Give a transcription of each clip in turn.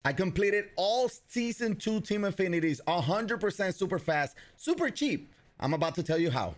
I completed all season 2 Team Affinities 100% super fast, super cheap. I'm about to tell you how.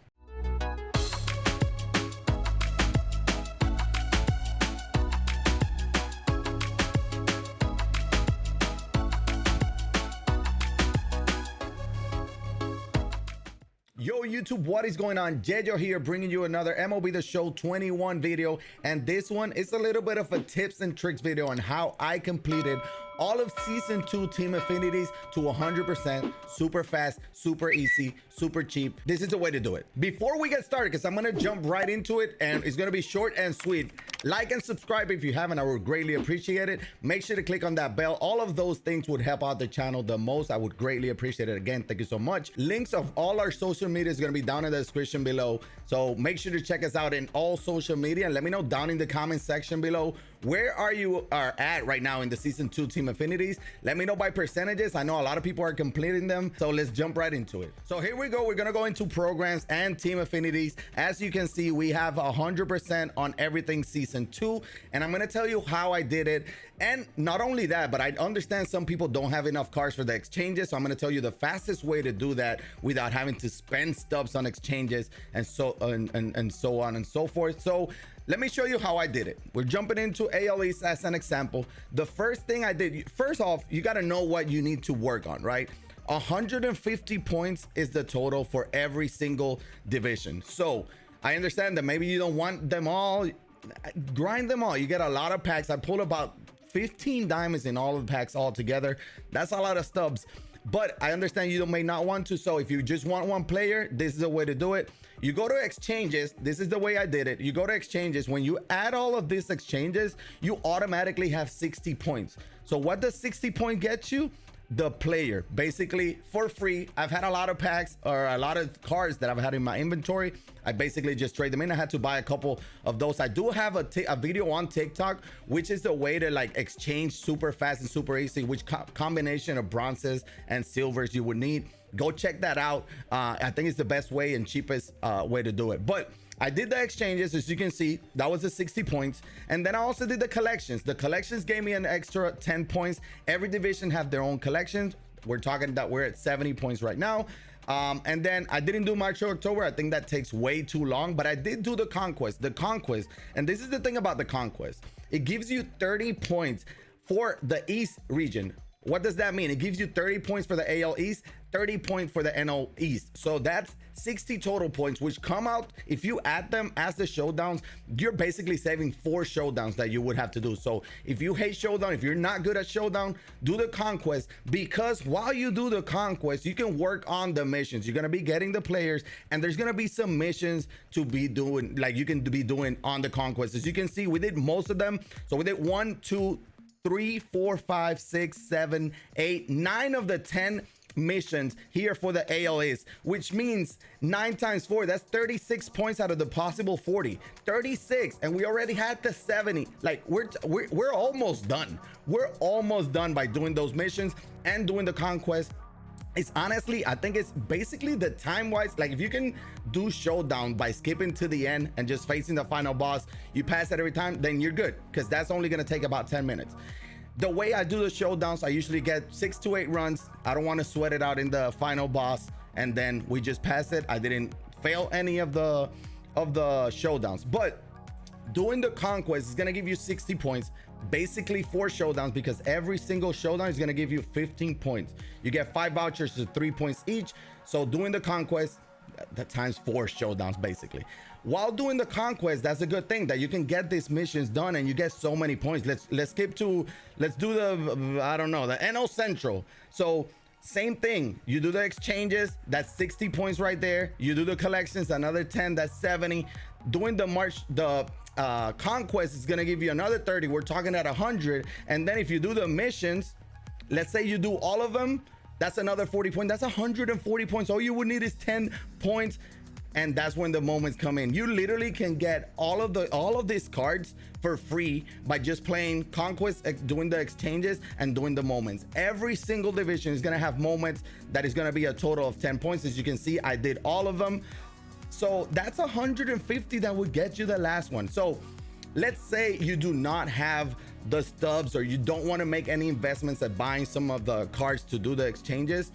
Yo YouTube, what is going on? YeYo here, bringing you another MLB The Show 21 video, and this one is a little bit of a tips and tricks video on how I completed all of season 2 Team Affinities to 100% super fast, super easy, super cheap. This is the way to do it. Before we get started, because I'm gonna jump right into it and it's gonna be short and sweet, like and subscribe if you haven't. I would greatly appreciate it. Make sure to click on that bell. All of those things would help out the channel the most. I would greatly appreciate it. Again, thank you so much. Links of all our social media is going to be down in the description below, so make sure to check us out in all social media and let me know down in the comment section below where you are at right now in the season 2 Team Affinities. Let me know by percentages. I know a lot of people are completing them, so let's jump right into it. So here we go. We're gonna go into programs and Team Affinities. As you can see, we have 100% on everything season 2, and I'm gonna tell you how I did it. And not only that, but I understand some people don't have enough cards for the exchanges, so I'm gonna tell you the fastest way to do that without having to spend stubs on exchanges and so on and so forth. So let me show you how I did it. We're jumping into AL East as an example. The first thing I did, first off, you got to know what you need to work on, right? 150 points is the total for every single division. So I understand that maybe you don't want them all. Grind them all. You get a lot of packs. I pulled about 15 diamonds in all of the packs all together. That's a lot of stubs, but I understand you may not want to. So if you just want one player, this is the way to do it. You go to exchanges. This is the way I did it. You go to exchanges. When you add all of these exchanges, you automatically have 60 points. So what does 60 point get you? The player, basically for free. I've had a lot of packs or a lot of cards that I've had in my inventory. I basically just trade them in. I had to buy a couple of those. I do have a video on TikTok, which is the way to like exchange super fast and super easy, which combination of bronzes and silvers you would need. Go check that out. I think it's the best way and cheapest way to do it. But I did the exchanges, as you can see. That was the 60 points. And then I also did the collections. The collections gave me an extra 10 points. Every division have their own collections. We're talking that we're at 70 points right now. And then I didn't do March or October. I think that takes way too long, but I did do the conquest. The conquest, and this is the thing about the conquest. It gives you 30 points for the East region. What does that mean? It gives you 30 points for the AL East, 30 points for the NL East. So that's 60 total points, which come out, if you add them as the showdowns, you're basically saving 4 showdowns that you would have to do. So if you hate showdown, if you're not good at showdown, do the conquest, because while you do the conquest, you can work on the missions. You're going to be getting the players, and there's going to be some missions to be doing, like you can be doing on the conquest. As you can see, we did most of them. So we did 1, 2, 3, 4, 5, 6, 7, 8, 9 of the 10 missions here for the AL East, which means 9 times 4, that's 36 points out of the possible 40. 36, and we already had the 70. Like we're almost done. We're almost done by doing those missions and doing the conquest. It's honestly, I think it's basically the time wise, like if you can do showdown by skipping to the end and just facing the final boss, you pass it every time, then you're good, because that's only going to take about 10 minutes. The way I do the showdowns, I usually get 6 to 8 runs. I don't want to sweat it out in the final boss, and then we just pass it. I didn't fail any of the showdowns, but doing the conquest is going to give you 60 points, basically 4 showdowns, because every single showdown is going to give you 15 points. You get 5 vouchers to 3 points each. So doing the conquest, that times 4 showdowns basically. While doing the conquest, that's a good thing that you can get these missions done and you get so many points. Let's skip to, let's do the, I don't know, the NL Central. So same thing, you do the exchanges, that's 60 points right there. You do the collections, another 10, that's 70. Doing the March, the conquest is gonna give you another 30. We're talking at 100. And then if you do the missions, let's say you do all of them, that's another 40 points. That's 140 points. All you would need is 10 points. And that's when the moments come in. You literally can get all of these cards for free by just playing conquest, doing the exchanges and doing the moments. Every single division is going to have moments that is going to be a total of 10 points. As you can see, I did all of them. So that's 150 that would get you the last one. So let's say you do not have the stubs, or you don't want to make any investments at buying some of the cards to do the exchanges,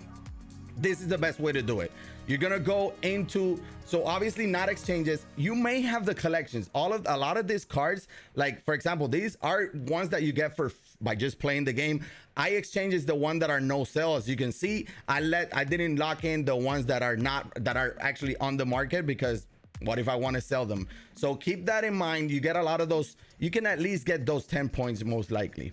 this is the best way to do it. You're gonna go into, so obviously not exchanges, you may have the collections, a lot of these cards, like for example, these are ones that you get for by just playing the game. I exchange is the one that are no sale. As you can see, I didn't lock in the ones that are actually on the market, because what if I want to sell them? So keep that in mind. You get a lot of those, you can at least get those 10 points most likely.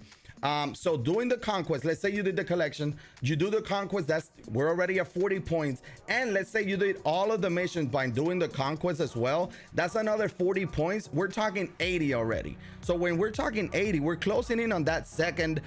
So doing the conquest, let's say you did the collection, you do the conquest, we're already at 40 points. And let's say you did all of the missions by doing the conquest as well, that's another 40 points. We're talking 80 already. So when we're talking 80, we're closing in on that second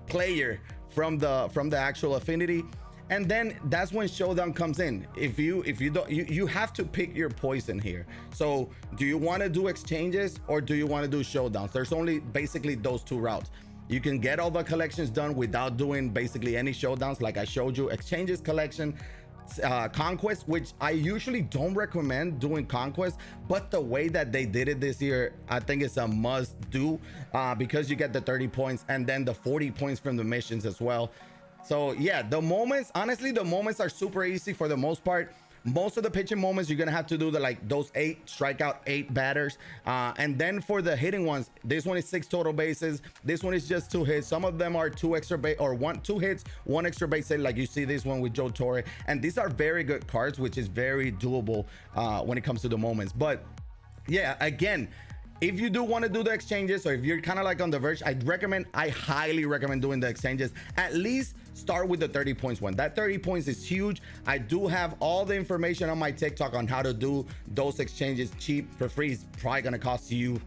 player from the actual Affinity. And then that's when showdown comes in. If you don't, you have to pick your poison here. So do you want to do exchanges or do you want to do showdowns? There's only basically those two routes. You can get all the collections done without doing basically any showdowns, like I showed you. Exchanges, collection, conquest, which I usually don't recommend doing conquest, but the way that they did it this year, I think it's a must do, because you get the 30 points and then the 40 points from the missions as well. So yeah, the moments, honestly, the moments are super easy for the most part. Most of the pitching moments, you're gonna have to do those 8 strikeout, 8 batters, and then for the hitting ones, this one is 6 total bases, this one is just 2 hits. Some of them are 2 extra base, or 2 hits, 1 extra base hit, like you see this one with Joe Torre. And these are very good cards, which is very doable when it comes to the moments. But yeah, again, if you do want to do the exchanges, or if you're kind of like on the verge, I highly recommend doing the exchanges. At least start with the 30 points one. That 30 points is huge. I do have all the information on my TikTok on how to do those exchanges cheap for free. It's probably going to cost you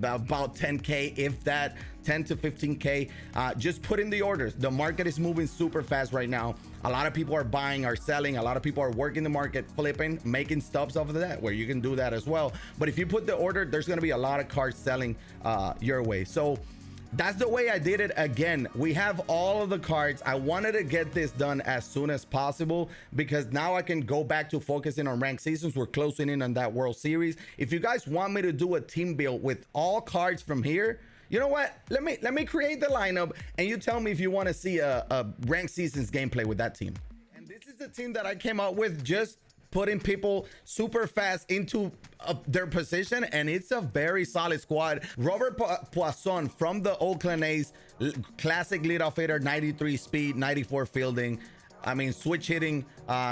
about 10k, if that, 10 to 15k. Just put in the orders. The market is moving super fast right now. A lot of people are buying, are selling. A lot of people are working the market, flipping, making stubs off of that, where you can do that as well. But if you put the order, there's going to be a lot of cards selling your way. So that's the way I did it. Again, we have all of the cards. I wanted to get this done as soon as possible, because now I can go back to focusing on ranked seasons. We're closing in on that World Series. If you guys want me to do a team build with all cards from here, you know what? Let me create the lineup, and you tell me if you want to see a ranked seasons gameplay with that team. And this is the team that I came up with, just putting people super fast into their position, and it's a very solid squad. Robert Poisson from the Oakland A's, classic leadoff hitter, 93 speed, 94 fielding. I mean, switch hitting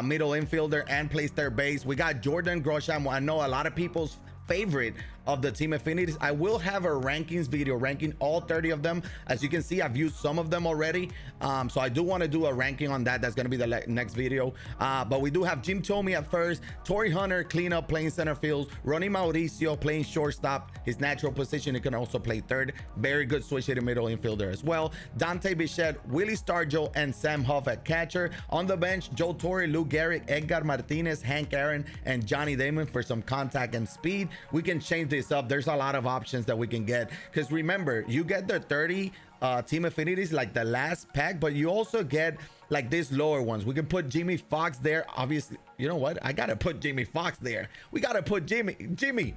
middle infielder, and plays third base. We got Jordan Grosham. I know a lot of people's favorite of the team affinities. I will have a rankings video ranking all 30 of them. As you can see, I've used some of them already, so I do want to do a ranking on that. That's going to be the next video. But we do have Jim Thome at first, Torrey Hunter cleanup, playing center field, Ronnie Mauricio playing shortstop, his natural position. He can also play third. Very good switch hitting middle infielder as well. Dante Bichette, Willie Stargell, and Sam Huff at catcher. On the bench, Joe Torre, Lou Gehrig, Edgar Martinez, Hank Aaron, and Johnny Damon for some contact and speed. We can change this up. There's a lot of options that we can get, because remember, you get the 30 team affinities like the last pack, but you also get like these lower ones. We can put Jimmy Fox there. Obviously, you know what, I gotta put Jimmy Fox there. We gotta put Jimmy,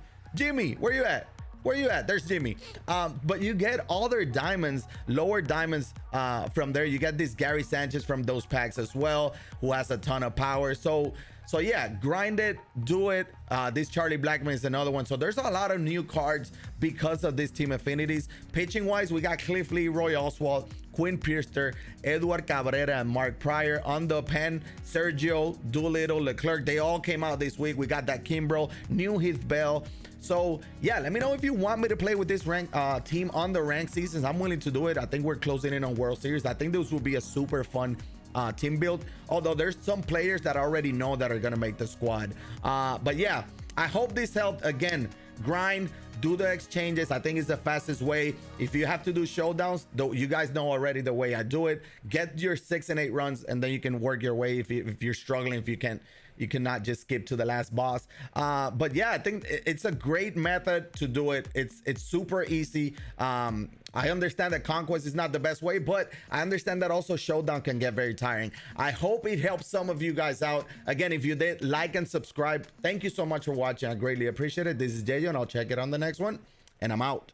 where you at? Where you at? There's Jimmy. But you get all their diamonds, lower diamonds from there. You get this Gary Sanchez from those packs as well, who has a ton of power. So yeah, grind it, do it. This Charlie Blackmon is another one. So there's a lot of new cards because of this team affinities. Pitching wise, we got Cliff Lee, Roy Oswalt, Quinn Pierster, Edward Cabrera, and Mark Pryor. On the pen, Sergio, Doolittle, Leclerc. They all came out this week. We got that Kimbrel, New Heath Bell. So yeah, let me know if you want me to play with this rank team on the ranked seasons. I'm willing to do it. I think we're closing in on World Series. I think this will be a super fun team build, although there's some players that I already know that are gonna make the squad. But yeah, I hope this helped. Again, grind, do the exchanges. I think it's the fastest way. If you have to do showdowns, though, you guys know already the way I do it. Get your 6 and 8 runs, and then you can work your way if you're struggling, if you cannot just skip to the last boss. But yeah, I think it's a great method to do it. It's super easy. I understand that conquest is not the best way, but I understand that also showdown can get very tiring. I hope it helps some of you guys out. Again, if you did, like and subscribe. Thank you so much for watching. I greatly appreciate it. This is YeYo, and I'll check it on the next one, and I'm out.